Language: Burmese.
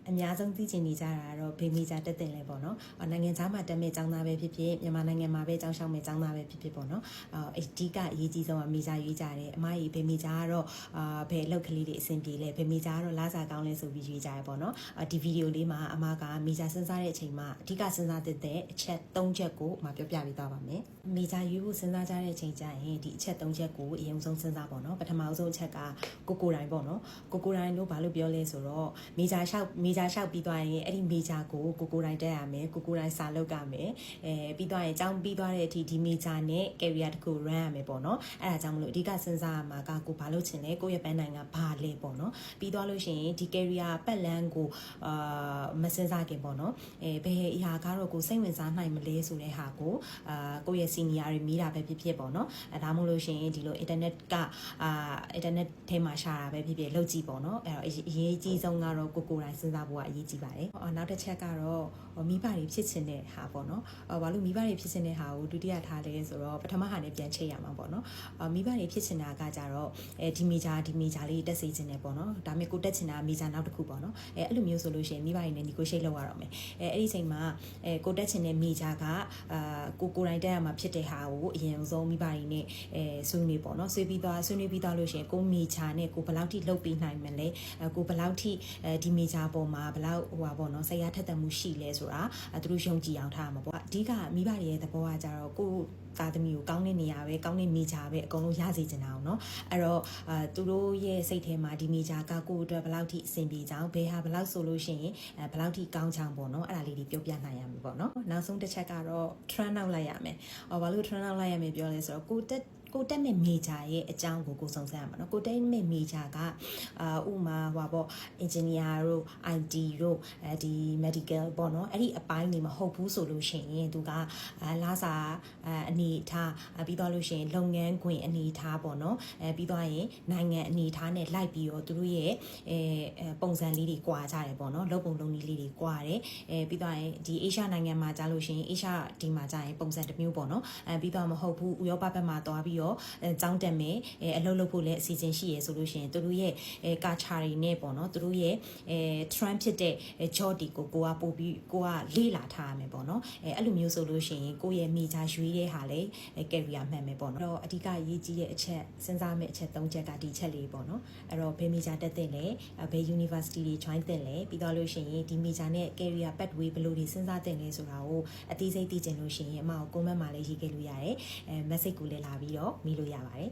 အများဆုံးသိချင်နေကြတာကတော့ဘေးမီဂျာတက်တင်လဲပေါ့နော်နိုင်ငံခြားမှာတက်မဲ့ចောင်းသားပဲဖြစ်ဖြစ်မြန်မာနိုင်ငံမှာပဲចောင်းရှောက်မဲ့ចောင်းသားပဲဖြစ်ဖြစ်ပေါ့နော်အဓိကအရေးကြီးဆုံးကမီဂျာရွေးကြတယ်အမကြီးဘေးမီဂျာကတော့ဘယ်အလုပ်ကလေးတွေအဆင်ပြေလဲဘေးမီဂျာကတော့လာစားကောင်းလဲဆိုပြီးရွေးကြရပေါ့နော်ဒီဗီဒီယိုလေးမှာအမကမီဂျာစဉ်းစားတဲ့အချိန်မှာအဓိကစဉ်းစားတဲ့အချက်3ချက်ကိုအမပြောပြပေးသွားပါမယ်မီဂျာရွေးဖို့စဉ်းစားကြတဲ့အချိန်ကျရင်ဒီအချက်3ချက်ကိုအရင်ဆုံးစဉ်းစားပေါ့နော်ပထမဆုံးအချက်ကကိုတိုင်းပေါ့နော်ကိုတိုင်းတို့ဘာလို့ပြောလဲဆိုတော့မီဂျာလျှောက်ပြီးသွားရင်အဲ့ဒီမီဂျာကိုကိုတိုင်းတက်ရမယ်ကိုတိုင်းစာလုပ်ရမယ်ပြီးသွားရင်ကျောင်းပြီးသွားတဲ့အထိဒီမီဂျာနဲ့ career တစ်ခု run ရမယ်ပေါ့နော်အဲ့ဒါကြောင့်မလို့အဓိကစဉ်းစားရမှာကကိုဘာလို့ချင်လဲကိုရဲ့ပန်းနိုင်ကဘာလဲပေါ့နော်ပြီးသွားလို့ရှိရင်ဒီ career ပတ်လန်းကိုမစဉ်းစားခင်ပေါ့နော်ဘယ်အရာကတော့ကိုစိတ်ဝင်စားနိုင်မလဲဆိုတဲ့ဟာကိုကိုရဲ့ senior တွေမိတာပဲဖြစ်ဖြစ်ပေါ့နော်ဒါမှမဟုတ်လို့ရှိရင်ဒီလို internet ကinternet ထဲမှာရှာတာပဲဖြစ်ဖြစ်လုပ်ကြည့်ပေါ့နော်အဲ့တော့အရေးကြီးဆုံးကတော့ကိုတိုင်းစဉ်းစားဖို့ကအရေးကြီးပါတယ်နောက်တစ်ချက်ကတော့မိဘတွေဖြစ်ချင်တဲ့ဟာပေါ့နော်ဘာလို့မိဘတွေဖြစ်ချင်တဲ့ဟာကိုဒုတိယထားလဲဆိုတော့ပထမဟာနဲ့ပြန်ချိတ်ရမှာပေါ့နော်မိဘတွေဖြစ်ချင်တာကကြတော့ဒီမီဂျာလေးတက်စေချင်တယ်ပေါ့နော်ဒါပေမဲ့ကိုတက်ချင်တာမီဂျာနောက်တစ်ခုပေါ့နော်အဲ့လိုမျိုးဆိုလို့ရှိရင်မိဘတွေနဲ့ negotiate လုပ်ရတော့မယ်အဲ့ဒီချိန်မှာကိုတက်ချင်တဲ့မီဂျာကကိုတိုင်းတက်ရမှာဖြစ်တဲ့ဟာကိုအရင်ဆုံးမိဘတွေနဲ့ဆွေးနွေးပေါ့နော်ဆွေးနွေးပြီးသွားလို့ရှိရင်ကိုမီဂျာနဲ့ကိုဘယ်လောက်ထိလုပ်ပေးနိုင်မလဲကိုဘယ်လောက်ထိဒီမီဂျာပေါ်မှာဘယ်လောက်ပေါ့နော်ဆရာထက်သန်မှုရှိလဲဆိုတာသူတို့ယုံကြည်အောင်ထားမှာပေါ့အဓိကမိဘတွေရဲ့သဘောကကြတော့ကိုသားသမီးကိုကောင်းတဲ့နေရာပဲကောင်းတဲ့မီဂျာပဲအကုန်လုံးရစေချင်တာအောင်เนาะအဲ့တော့သူတို့ရဲ့စိတ်ထဲမှာဒီမီဂျာကကိုအတွက်ဘယ်လောက်ထိအဆင်ပြေကြအောင်ဘယ်ဟာဘယ်လောက်ဆိုလို့ရှိရင်ဘယ်လောက်ထိကောင်းချောင်းပေါ့เนาะအဲ့ဒါလေးတွေပြောပြနိုင်ရမယ်ပေါ့เนาะနောက်ဆုံးတစ်ချက်ကတော့ trend out လိုက်ရမယ်ဘာလို့ trend out လိုက်ရမယ်ပြောလဲဆိုတော့ကိုတက်မဲ့မေဂျာရဲ့အကြောင်းကိုစုံစမ်းရမှာเนาะကိုတက်မဲ့မေဂျာကဥမာပေါ့ engineer တို့ IT တို့ဒီ medical ပေါ့เนาะအဲ့ဒီအပိုင်းတွေမဟုတ်ဘူးဆိုလို့ရှိရင်သူကလာစာအနေထားပြီးသွားလို့ရှိရင်လုပ်ငန်းခွင်အနေထားပေါ့เนาะပြီးသွားရင်နိုင်ငံအနေထားနဲ့လိုက်ပြီးတော့သူတို့ရဲ့ပုံစံလေးတွေကွာကြတယ်ပေါ့เนาะလုပ်ပုံလုပ်နည်းလေးတွေကွာတယ်ပြီးသွားရင်ဒီ Asia နိုင်ငံမှာကြာလို့ရှိရင် Asia ဒီမှာကြာရင်ပုံစံတစ်မျိုးပေါ့เนาะပြီးသွားမဟုတ်ဘူးဥရောပဘက်မှာသွားပြီးတော့ကျောင်းတက်မယ်အလုပ်လုပ်ဖို့လည်းအစီအစဉ်ရှိရဆိုလို့ရှိရင်သူတို့ရဲ့ကာချာတွေနဲ့ပေါ့เนาะသူတို့ရဲ့trend ဖြစ်တဲ့ job တွေကိုကပို့ပြီးကိုကလေ့လာထားရမယ်ပေါ့เนาะအဲ့လိုမျိုးဆိုလို့ရှိရင်ကိုရဲ့မိသားရွေးတဲ့ဟာလည်း career မှန်မယ်ပေါ့เนาะအဲ့တော့အဓိကရေးကြီးတဲ့အချက်စဉ်းစားမယ့်အချက်3ချက်ကဒီချက်လေးပေါ့เนาะအဲ့တော့ဘယ်မိသားတက်တဲ့လဲဘယ် university တွေ join တဲ့လဲပြီးတော့လို့ရှိရင်ဒီမိသားနဲ့ career pathway ဘယ်လိုတွေစဉ်းစားတဲ့လဲဆိုတာကိုအသေးစိတ်သိချင်လို့ရှိရင်အမကို comment မှာလည်းရေးခဲ့လို့ရတယ်message ကိုလည်းလာပြီးတော့မိလို့ရပါတယ်